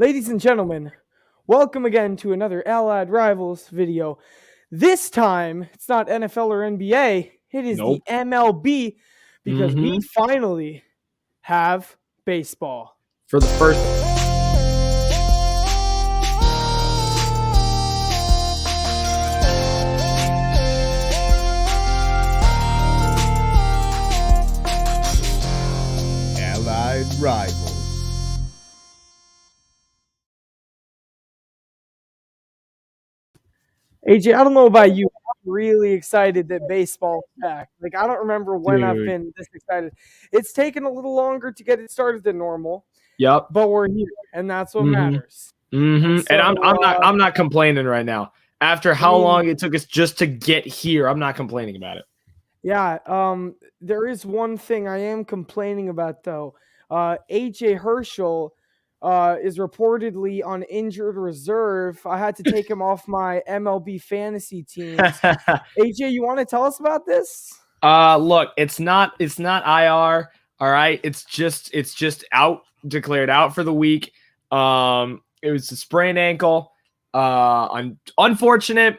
Ladies and gentlemen, welcome again to another Allied Rivals video. This time, it's not NFL or NBA, it is the Nope. MLB because we Mhm. finally have baseball. For the first. Allied Rivals. AJ, I don't know about you. I'm really excited that baseball's back. Like, I don't remember when I've Dude. been this excited. It's taken a little longer to get it started than normal, Yep. but we're here, and that's what matters. And so, I'm not complaining right now. After how mean- long it took us just to get here, I'm not complaining about it. Yeah, there is one thing I am complaining about, though. AJ Herschel is reportedly on injured reserve. I had to take him off my MLB fantasy teams. AJ, you want to tell us about this? Look, it's not IR. All right, it's just out, declared out for the week. It was a sprained ankle. Unfortunate.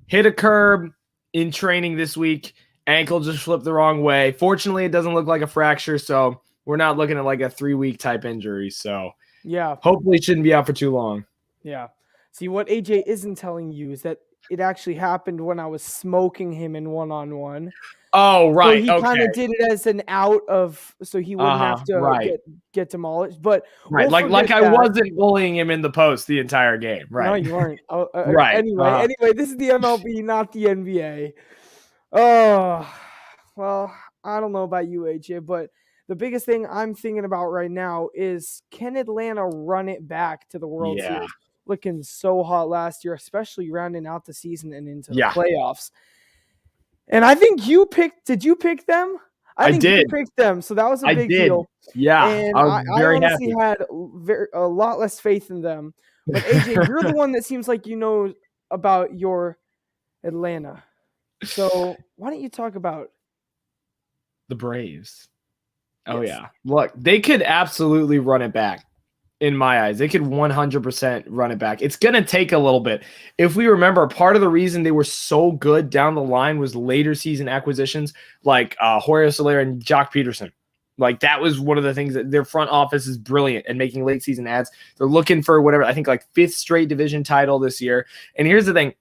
Hit a curb in training this week. Ankle just flipped the wrong way. Fortunately, it doesn't look like a fracture, so we're not looking at like a 3-week type injury. So yeah, hopefully it shouldn't be out for too long. Yeah. See, what AJ isn't telling you is that it actually happened when I was smoking him in one-on-one. Oh, right. So he kind of did it as an out of, so he wouldn't have to get demolished. But right, we'll like I wasn't bullying him in the post the entire game. Right. No, you weren't. Right. Anyway, this is the MLB, not the NBA. Oh, well, I don't know about you, AJ, but the biggest thing I'm thinking about right now is, can Atlanta run it back to the World Series? Looking so hot last year, especially rounding out the season and into the playoffs. And I think you picked. Did you pick them? I think did. You picked them, so that was a big deal. Yeah, and I honestly had a lot less faith in them. But AJ, you're the one that seems like you know about your Atlanta. So why don't you talk about the Braves? Oh yeah, look, they could absolutely run it back. In my eyes, they could 100% run it back. It's going to take a little bit. If we remember, part of the reason they were so good down the line was later season acquisitions like Jorge Soler and Jock Peterson. Like that was one of the things that their front office is brilliant at making late season ads. They're looking for whatever, I think like 5th straight division title this year. And here's the thing.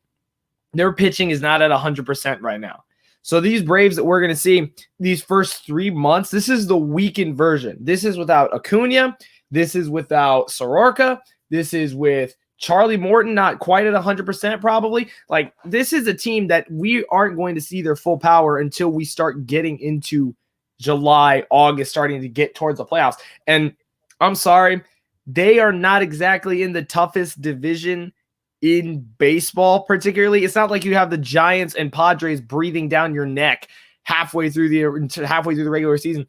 Their pitching is not at 100% right now. So these Braves that we're going to see these first 3 months, this is the weakened version. This is without Acuna. This is without Soroka. This is with Charlie Morton, not quite at 100% probably. Like, this is a team that we aren't going to see their full power until we start getting into July, August, starting to get towards the playoffs. And I'm sorry, they are not exactly in the toughest division in baseball particularly. It's not like you have the Giants and Padres breathing down your neck halfway through the regular season.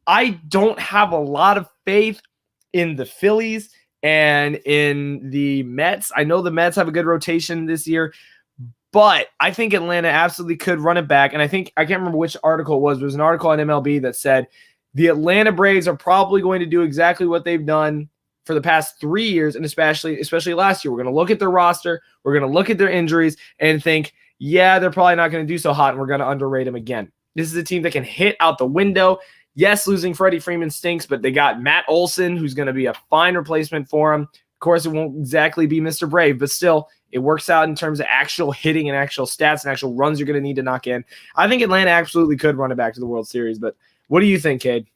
I don't have a lot of faith in the Phillies and in the Mets. I know the Mets have a good rotation this year, but I think Atlanta absolutely could run it back. And I think, I can't remember which article it was. There was an article on MLB that said the Atlanta Braves are probably going to do exactly what they've done for the past 3 years, and especially last year. We're going to look at their roster, we're going to look at their injuries, and think, yeah, they're probably not going to do so hot, and we're going to underrate them again. This is a team that can hit out the window. Yes, losing Freddie Freeman stinks, but they got Matt Olson, who's going to be a fine replacement for him. Of course, it won't exactly be Mr. Brave, but still, it works out in terms of actual hitting and actual stats and actual runs you're going to need to knock in. I think Atlanta absolutely could run it back to the World Series, but what do you think, Cade?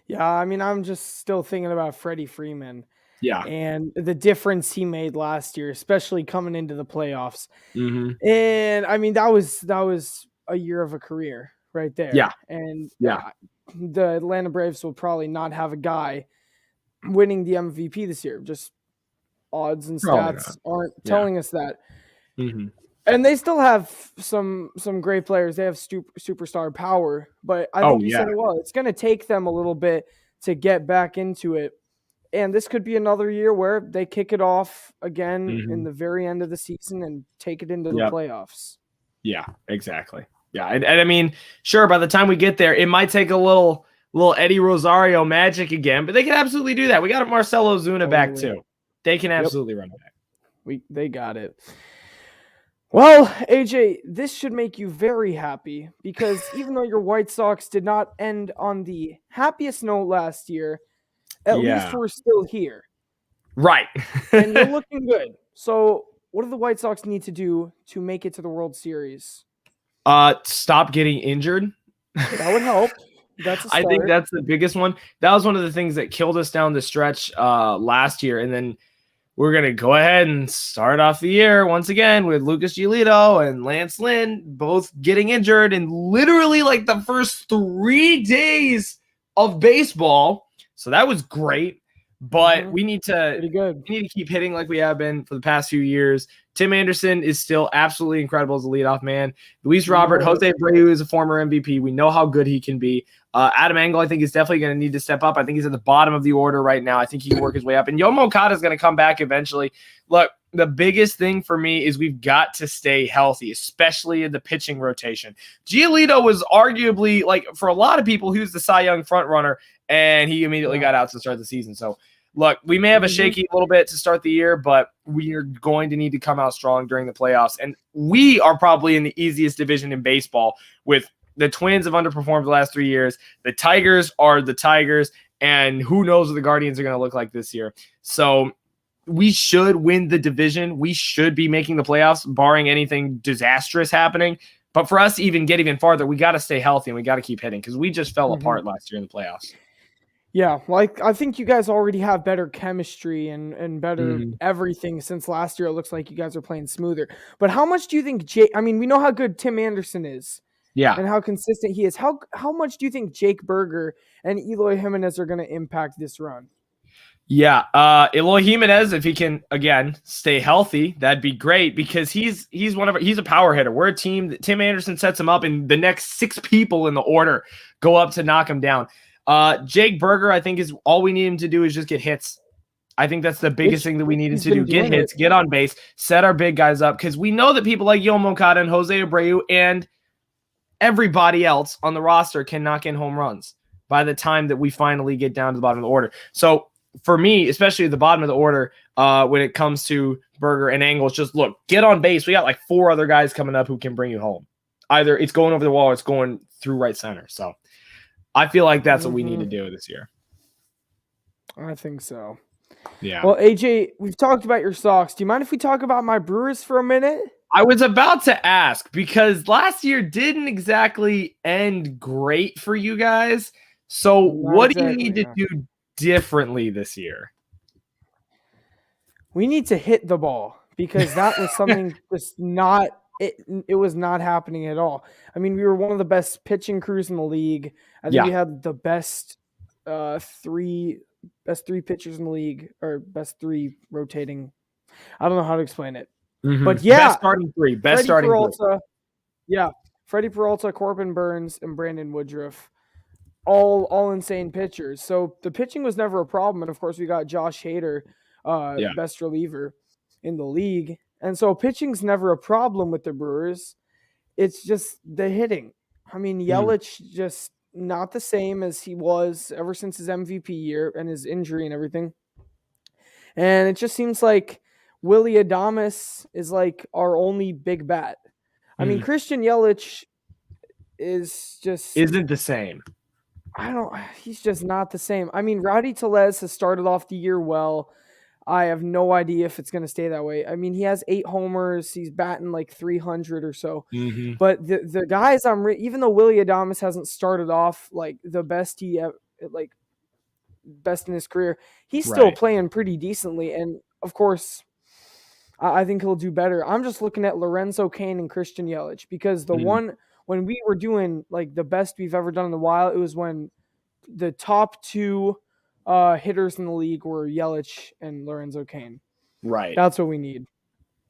Yeah, I mean, I'm just still thinking about Freddie Freeman. Yeah. And the difference he made last year, especially coming into the playoffs. Mm-hmm. And I mean, that was a year of a career right there. Yeah. And the Atlanta Braves will probably not have a guy winning the MVP this year. Just odds and stats aren't telling us that. Mm-hmm. And they still have some great players. They have superstar power, but I think you said it well. It's going to take them a little bit to get back into it. And this could be another year where they kick it off again in the very end of the season and take it into the playoffs. Yeah, exactly. Yeah, and I mean, sure, by the time we get there, it might take a little Eddie Rosario magic again, but they can absolutely do that. We got Marcell Ozuna back too. They can absolutely run it back. They got it. Well, AJ, this should make you very happy because even though your White Sox did not end on the happiest note last year, at least we're still here. Right. And you're looking good. So what do the White Sox need to do to make it to the World Series? Stop getting injured. That would help. That's a start. I think that's the biggest one. That was one of the things that killed us down the stretch last year. And then we're going to go ahead and start off the year once again with Lucas Giolito and Lance Lynn both getting injured in literally like the first 3 days of baseball. So that was great. But we need to keep hitting like we have been for the past few years. Tim Anderson is still absolutely incredible as a leadoff man. Luis Robert, Jose Abreu is a former MVP. We know how good he can be. Adam Engel, I think, is definitely going to need to step up. I think he's at the bottom of the order right now. I think he can work his way up. And Yomo Okada is going to come back eventually. Look, the biggest thing for me is we've got to stay healthy, especially in the pitching rotation. Giolito was arguably, like, for a lot of people, he was the Cy Young front runner, and he immediately got out to start the season. So, look, we may have a shaky little bit to start the year, but we are going to need to come out strong during the playoffs. And we are probably in the easiest division in baseball with the Twins have underperformed the last 3 years. The Tigers are the Tigers, and who knows what the Guardians are going to look like this year. So we should win the division. We should be making the playoffs, barring anything disastrous happening. But for us to get even farther, we got to stay healthy and we got to keep hitting because we just fell apart last year in the playoffs. Yeah, like I think you guys already have better chemistry and better everything since last year. It looks like you guys are playing smoother. But how much do you think we know how good Tim Anderson is. Yeah. And how consistent he is. How much do you think Jake Berger and Eloy Jimenez are going to impact this run? Yeah, Eloy Jimenez, if he can again stay healthy, that'd be great because he's a power hitter. We're a team that Tim Anderson sets him up, and the next 6 people in the order go up to knock him down. Jake Berger, I think, is all we need him to do is just get hits. I think that's the biggest thing that we needed to do. Get hits, get on base, set our big guys up because we know that people like Yomo Okada and Jose Abreu and everybody else on the roster can knock in home runs by the time that we finally get down to the bottom of the order. So for me, especially at the bottom of the order, when it comes to Berger and Engels, just look, get on base. We got like 4 other guys coming up who can bring you home. Either it's going over the wall or it's going through right center. So I feel like that's what we need to do this year. I think so. Yeah. Well, AJ, we've talked about your Sox. Do you mind if we talk about my Brewers for a minute? I was about to ask because last year didn't exactly end great for you guys. So what do you need to do differently this year? We need to hit the ball because that was something just not it was not happening at all. I mean, we were one of the best pitching crews in the league. I think we had the best 3 pitchers in the league, or best 3 rotating. I don't know how to explain it. But yeah, best starting 3. Best starting 3. Yeah, Freddie Peralta, Corbin Burns, and Brandon Woodruff. All insane pitchers. So the pitching was never a problem. And of course, we got Josh Hader, best reliever in the league. And so pitching's never a problem with the Brewers. It's just the hitting. I mean, Yelich just not the same as he was ever since his MVP year and his injury and everything. And it just seems like Willy Adames is like our only big bat. I mean, Christian Yelich isn't the same. He's just not the same. I mean, Rowdy Tellez has started off the year well. I have no idea if it's going to stay that way. I mean, he has 8 homers. He's batting like 300 or so. But the guys even though Willy Adames hasn't started off like the best best in his career, he's still playing pretty decently. And of course, I think he'll do better. I'm just looking at Lorenzo Cain and Christian Yelich because when we were doing like the best we've ever done in a while, it was when the top 2 hitters in the league were Yelich and Lorenzo Cain. Right. That's what we need.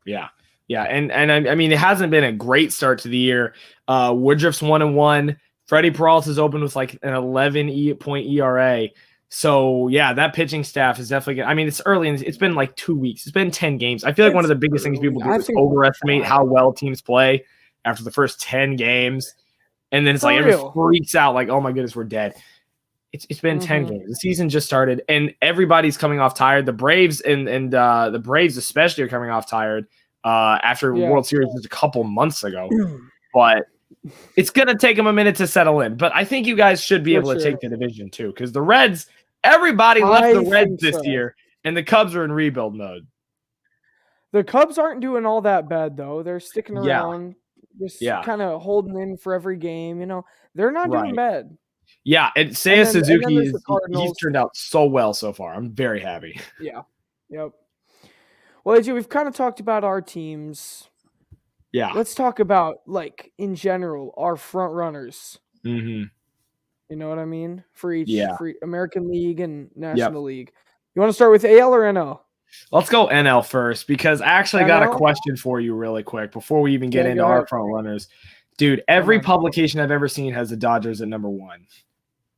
Yeah. Yeah. And I mean, it hasn't been a great start to the year. Woodruff's 1-1. Freddie Peralta's opened with like an 11-point ERA. So yeah, that pitching staff is definitely good. I mean, it's early and it's been like 2 weeks. It's been 10 games. I feel like one of the biggest things people do is overestimate how well teams play after the first 10 games. And then it's like everyone freaks out like, oh my goodness, we're dead. It's been 10 games. The season just started, and everybody's coming off tired. The Braves and the Braves especially are coming off tired after World Series just a couple months ago. But it's going to take them a minute to settle in. But I think you guys should be able to take the division too, because the Reds, everybody left the Reds this year, and the Cubs are in rebuild mode. The Cubs aren't doing all that bad, though. They're sticking around, just kind of holding in for every game. You know, they're not doing bad. Yeah, and Seiya Suzuki, he's turned out so well so far. I'm very happy. Yeah. Yep. Well, AJ, we've kind of talked about our teams. Yeah. Let's talk about, like, in general, our front runners. Mm-hmm. You know what I mean? For each for American League and National League. You want to start with AL or NL? Let's go NL first, because I actually got a question for you really quick before we even get into our front runners. Dude, every publication I've ever seen has the Dodgers at number 1.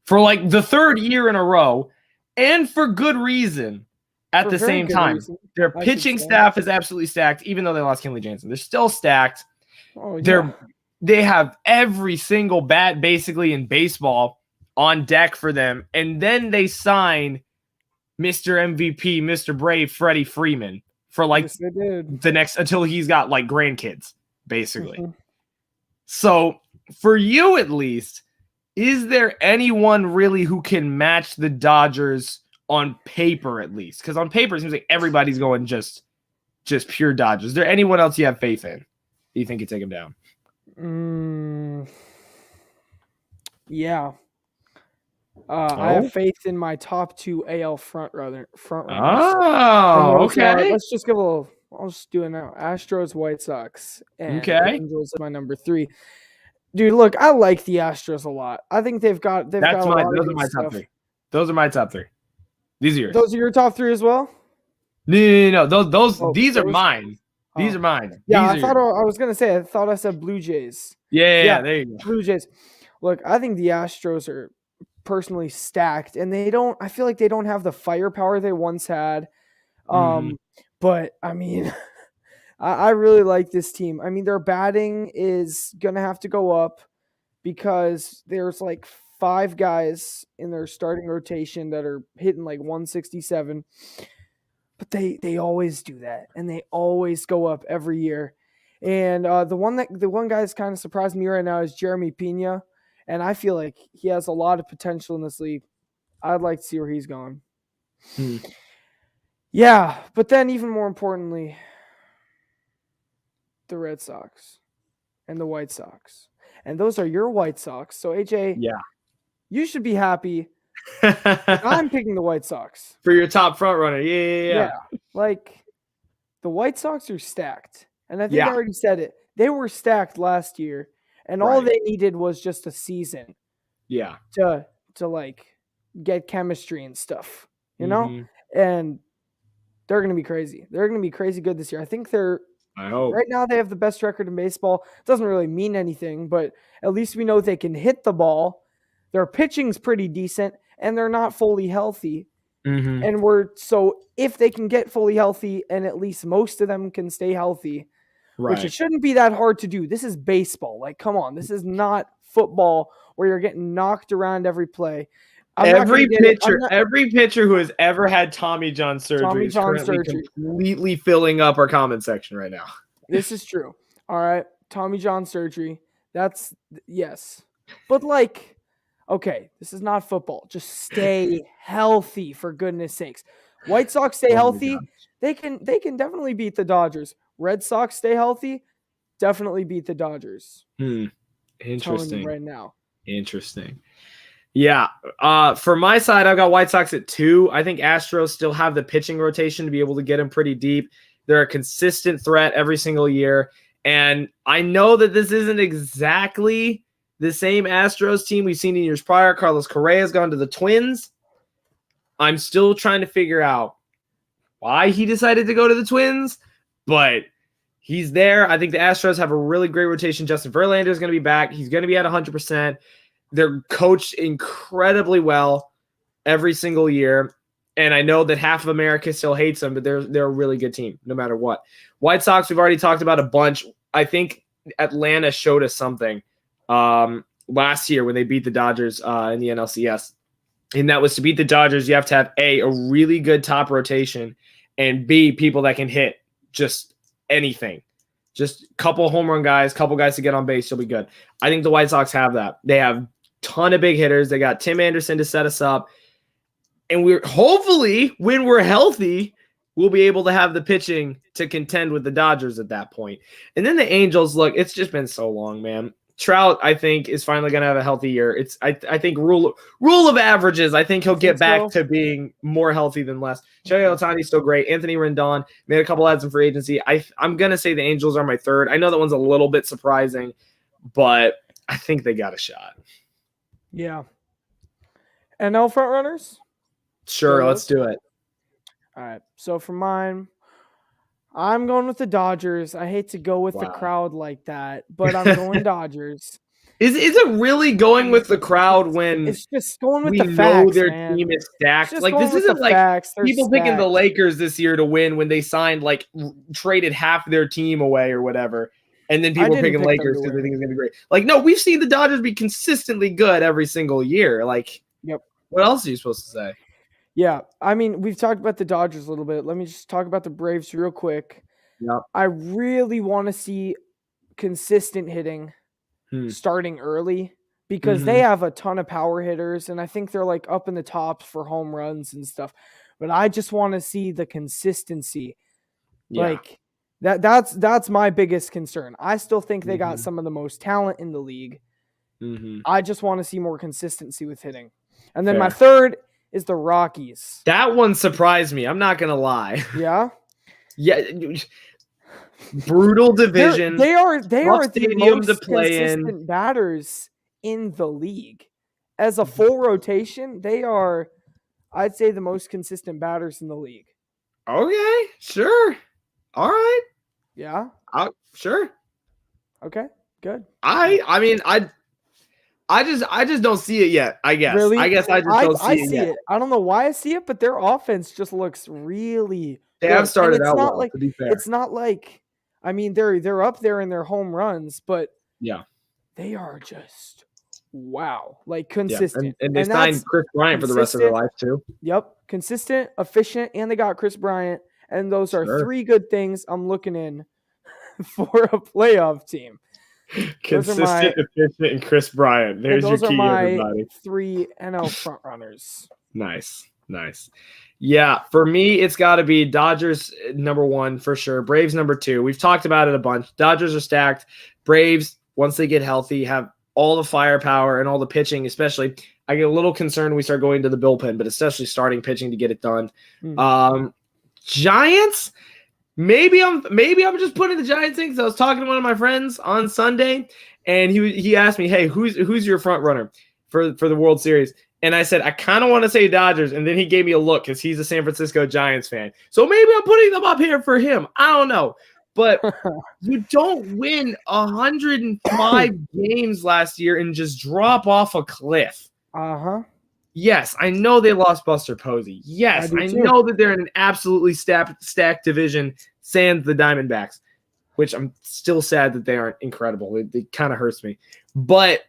For like the 3rd year in a row, and for good reason at the same time. Their pitching staff is absolutely stacked, even though they lost Kenley Jansen. They're still stacked. They have every single bat basically in baseball on deck for them. And then they sign Mr. MVP, Mr. Brave, Freddie Freeman for like the next until he's got like grandkids, basically. So for you at least, is there anyone really who can match the Dodgers on paper at least? Because on paper it seems like everybody's going just pure Dodgers. Is there anyone else you have faith in? Do you think you take them down? Yeah. I have faith in my top 2 AL front runners. Oh, okay. Let's just give a little. I'll just do it now. Astros, White Sox, and Angels are my number 3. Dude, look, I like the Astros a lot. I think they've got. Those are my top 3. Those are my top 3. These are yours. Those are your top 3 as well? No. These are mine. These are mine. Yeah, I was gonna say. I thought I said Blue Jays. Yeah. There you go. Blue Jays. Look, I think the Astros are personally stacked, and I feel like they don't have the firepower they once had. But I mean, I really like this team. I mean, their batting is gonna have to go up because there's like 5 guys in their starting rotation that are hitting like 167, but they always do that, and they always go up every year. And the one guy that's kind of surprised me right now is Jeremy Pena. And I feel like he has a lot of potential in this league. I'd like to see where he's going. Yeah, but then even more importantly, the Red Sox and the White Sox. And those are your White Sox. So, AJ, you should be happy. I'm picking the White Sox. For your top front runner. Yeah. Like, the White Sox are stacked. And I think I already said it. They were stacked last year. And all they needed was just a season. Yeah. To like get chemistry and stuff, you know? And they're going to be crazy. They're going to be crazy good this year. I think I hope. Right now they have the best record in baseball. It doesn't really mean anything, but at least we know they can hit the ball. Their pitching's pretty decent, and they're not fully healthy. And so if they can get fully healthy and at least most of them can stay healthy, which it shouldn't be that hard to do. This is baseball. Like, come on. This is not football where you're getting knocked around every play. Every pitcher who has ever had Tommy John surgery is currently completely filling up our comment section right now. This is true. All right. Tommy John surgery. That's yes. But like, okay, this is not football. Just stay healthy, for goodness sakes. White Sox stay healthy. They can definitely beat the Dodgers. Red Sox stay healthy, definitely beat the Dodgers. Interesting. Right now. Interesting. Yeah. For my side, I've got White Sox at 2. I think Astros still have the pitching rotation to be able to get them pretty deep. They're a consistent threat every single year. And I know that this isn't exactly the same Astros team we've seen in years prior. Carlos Correa's gone to the Twins. I'm still trying to figure out why he decided to go to the Twins. But he's there. I think the Astros have a really great rotation. Justin Verlander is going to be back. He's going to be at 100%. They're coached incredibly well every single year. And I know that half of America still hates them, but they're a really good team no matter what. White Sox, we've already talked about a bunch. I think Atlanta showed us something last year when they beat the Dodgers in the NLCS. And that was to beat the Dodgers, you have to have a really good top rotation, and B, people that can hit just anything. Just a couple home run guys, couple guys to get on base, you'll be good. I think the White Sox have that. They have a ton of big hitters. They got Tim Anderson to set us up. And we're hopefully, when we're healthy, we'll be able to have the pitching to contend with the Dodgers at that point. And then the Angels, look, it's just been so long, man. Trout, I think, is finally going to have a healthy year. I think rule of averages, I think he'll get back to being more healthy than less. Shohei Ohtani's still great. Anthony Rendon made a couple ads in free agency. I'm going to say the Angels are my third. I know that one's a little bit surprising, but I think they got a shot. Yeah. NL Frontrunners? Sure, let's do it. All right. So for mine, I'm going with the Dodgers. I hate to go with the crowd like that, but I'm going Dodgers. Is it really going with the crowd when it's just going with we the facts, know their man. team is stacked? Like, this isn't like people picking the Lakers this year to win when they signed, like, traded half their team away or whatever. And then people are picking Lakers because they think it's going to be great. Like, no, we've seen the Dodgers be consistently good every single year. Like, yep. What else are you supposed to say? Yeah, I mean, we've talked about the Dodgers a little bit. Let me just talk about the Braves real quick. Yep. I really want to see consistent hitting starting early because they have a ton of power hitters, and I think they're like up in the tops for home runs and stuff. But I just want to see the consistency. Yeah. Like that's my biggest concern. I still think they got some of the most talent in the league. I just want to see more consistency with hitting. And then my third is the Rockies. That one surprised me. I'm not going to lie. Yeah? Yeah. Brutal division. They are the most to play consistent batters in the league. As a full rotation, they are, I'd say, the most consistent batters in the league. Okay, sure. All right. Yeah? Sure. Okay, good. I mean, I just don't see it yet, I guess. Really? I guess I just don't see it yet. I don't know why I see it, but their offense just looks really They good. have started out well, like, to be fair. It's not like, I mean, they're up there in their home runs, but yeah, they are just wow, like consistent. Yeah. And they signed Chris Bryant for the rest of their life too. Yep, consistent, efficient, and they got Chris Bryant, and those are three good things I'm looking in for a playoff team. Consistent, efficient, and Chris Bryant. There's your key, everybody. 3 NL front runners. Nice. Yeah, for me, it's got to be Dodgers number 1 for sure. Braves number 2. We've talked about it a bunch. Dodgers are stacked. Braves, once they get healthy, have all the firepower and all the pitching, especially. I get a little concerned when we start going to the bullpen, but especially starting pitching to get it done. Giants, maybe I'm just putting the Giants in because I was talking to one of my friends on Sunday, and he asked me, "Hey, who's your front runner for the World Series?" And I said, I kind of want to say Dodgers. And then he gave me a look because he's a San Francisco Giants fan. So maybe I'm putting them up here for him. I don't know. But you don't win 105 games last year and just drop off a cliff. Uh-huh. Yes, I know they lost Buster Posey. Yes, I know that they're in an absolutely stacked division, sans the Diamondbacks, which I'm still sad that they aren't incredible. It kind of hurts me. But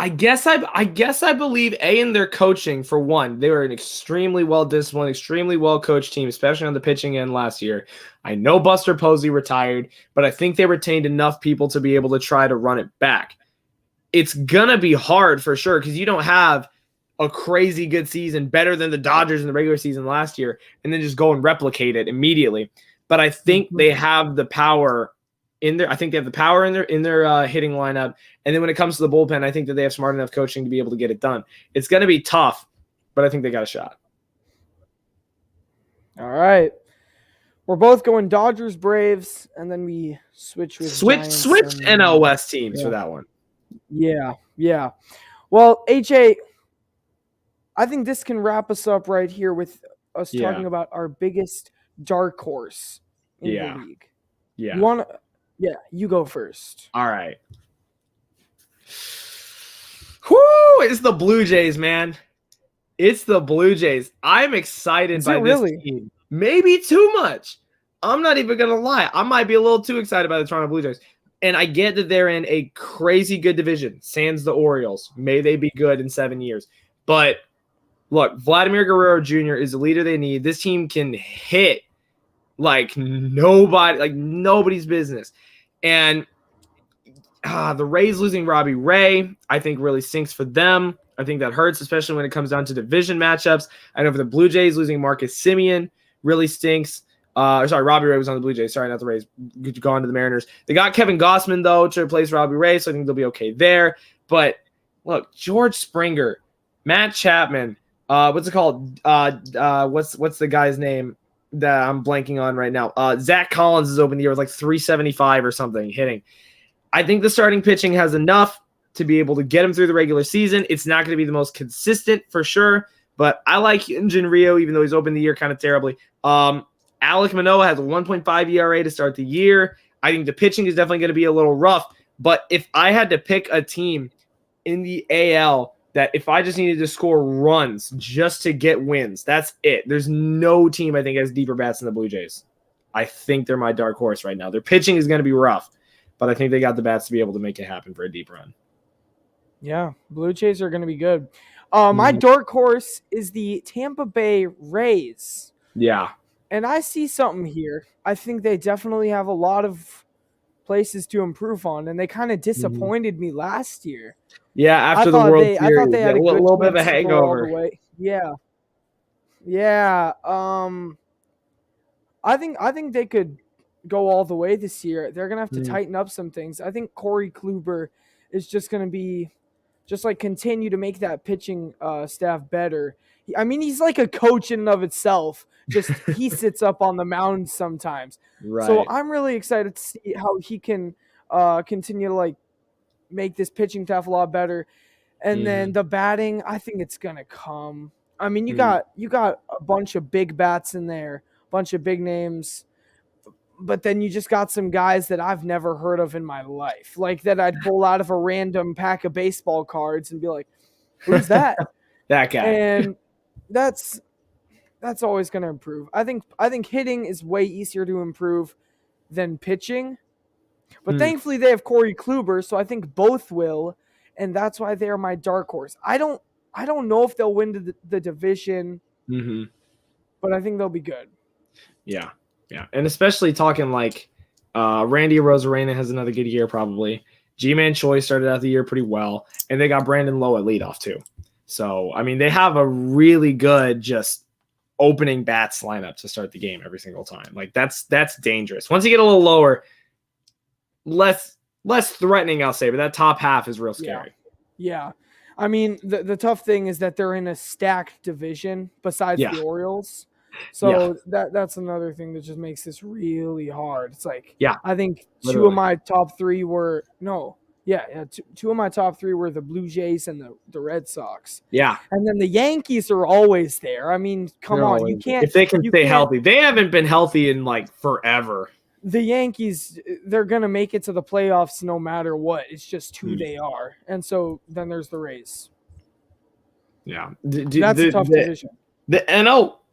I guess I believe in their coaching. For one, they were an extremely well-disciplined, extremely well-coached team, especially on the pitching end last year. I know Buster Posey retired, but I think they retained enough people to be able to try to run it back. It's going to be hard for sure because you don't have a crazy good season better than the Dodgers in the regular season last year and then just go and replicate it immediately. But I think they have the power in their hitting lineup. And then when it comes to the bullpen, I think that they have smart enough coaching to be able to get it done. It's going to be tough, but I think they got a shot. All right. We're both going Dodgers, Braves, and then we switch NL West teams for that one. Yeah. Well, HA, I think this can wrap us up right here with us talking about our biggest dark horse in the league. Yeah. You go first. All right. Whoo! It's the Blue Jays, man. It's the Blue Jays. I'm excited by this team. Maybe too much. I'm not even going to lie. I might be a little too excited by the Toronto Blue Jays. And I get that they're in a crazy good division, sans the Orioles. May they be good in 7 years. But look, Vladimir Guerrero Jr. is the leader they need. This team can hit like nobody's business. And the Rays losing Robbie Ray, I think really stinks for them. I think that hurts, especially when it comes down to division matchups. I know for the Blue Jays, losing Marcus Semien really stinks. Robbie Ray was on the Blue Jays. Sorry, not the Rays. Gone to the Mariners. They got Kevin Gossman, though, to replace Robbie Ray, so I think they'll be okay there. But, look, George Springer, Matt Chapman, what's it called? What's the guy's name that I'm blanking on right now? Zach Collins is open the year with like 375 or something hitting. I think the starting pitching has enough to be able to get him through the regular season. It's not going to be the most consistent for sure, but I like Hyunjin Ryu, even though he's opened the year kind of terribly. Alek Manoah has a 1.5 ERA to start the year. I think the pitching is definitely going to be a little rough, but if I had to pick a team in the AL that if I just needed to score runs just to get wins, that's it. There's no team I think has deeper bats than the Blue Jays. I think they're my dark horse right now. Their pitching is going to be rough, but I think they got the bats to be able to make it happen for a deep run. Yeah, Blue Jays are going to be good. My dark horse is the Tampa Bay Rays. Yeah. And I see something here. I think they definitely have a lot of places to improve on, and they kind of disappointed me last year. Yeah, after the World Series, I thought they had a little bit of a hangover. Yeah. I think they could go all the way this year. They're gonna have to tighten up some things. I think Corey Kluber is just gonna be continue to make that pitching staff better. He's like a coach in and of itself. Just he sits up on the mound sometimes. Right. So I'm really excited to see how he can continue to make this pitching staff a lot better. And then the batting, I think it's gonna come. You got a bunch of big bats in there, a bunch of big names, but then you just got some guys that I've never heard of in my life, like that I'd pull out of a random pack of baseball cards and be like, "Who's that?" That guy. And that's always going to improve. I think hitting is way easier to improve than pitching, but thankfully they have Corey Kluber, so I think both will, and that's why they're my dark horse. I don't know if they'll win the division, but I think they'll be good. Yeah. Yeah, and especially talking like Randy Arozarena has another good year probably. G-Man Choi started out the year pretty well, and they got Brandon Lowe at leadoff too. So, they have a really good just opening bats lineup to start the game every single time. Like that's dangerous. Once you get a little lower, less threatening, I'll say, but that top half is real scary. Yeah. The tough thing is that they're in a stacked division besides the Orioles. So that's another thing that just makes this really hard. It's like, I think two of my top three were two of my top three were the Blue Jays and the Red Sox. Yeah. And then the Yankees are always there. Come on. You can't. If they can stay healthy. They haven't been healthy in forever. The Yankees, they're going to make it to the playoffs no matter what. It's just who they are. And so then there's the Rays. Yeah. That's a tough division. The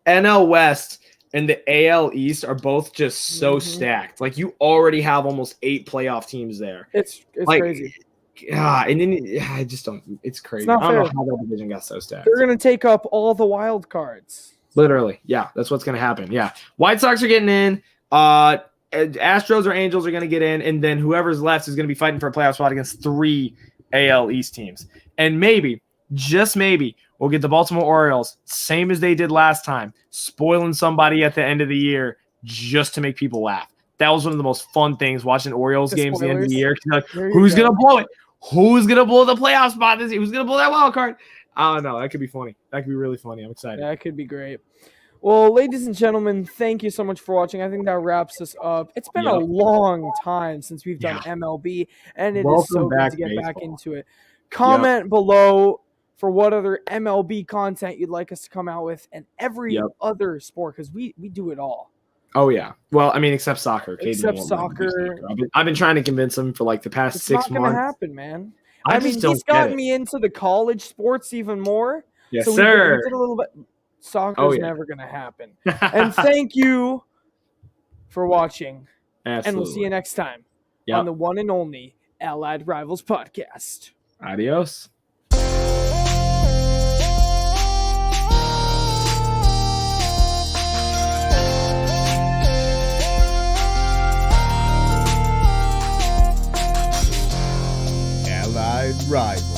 NL West and the AL East are both just so stacked. Like you already have almost 8 playoff teams there. It's crazy. And then I just don't. It's crazy. I don't know how that division got so stacked. They're gonna take up all the wild cards. Literally, yeah, that's what's gonna happen. Yeah, White Sox are getting in. Astros or Angels are gonna get in, and then whoever's left is gonna be fighting for a playoff spot against 3 AL East teams. And maybe, just maybe, we'll get the Baltimore Orioles, same as they did last time, spoiling somebody at the end of the year just to make people laugh. That was one of the most fun things, watching Orioles games at the end of the year. Like, who's going to blow it? Who's going to blow the playoff spot this year? Who's going to blow that wild card? I don't know. That could be funny. That could be really funny. I'm excited. That could be great. Well, ladies and gentlemen, thank you so much for watching. I think that wraps us up. It's been a long time since we've done MLB, and it is so good to get back into it. Comment below for what other MLB content you'd like us to come out with, and every other sport, because we do it all. Oh, yeah. Well, except soccer. Except soccer. I've been trying to convince him for the past 6 months. It's not going to happen, man. He's gotten me into the college sports even more. Yes, so sir. A little bit. Soccer's never going to happen. And thank you for watching. Absolutely. And we'll see you next time on the one and only Allied Rivals Podcast. Adios. rival.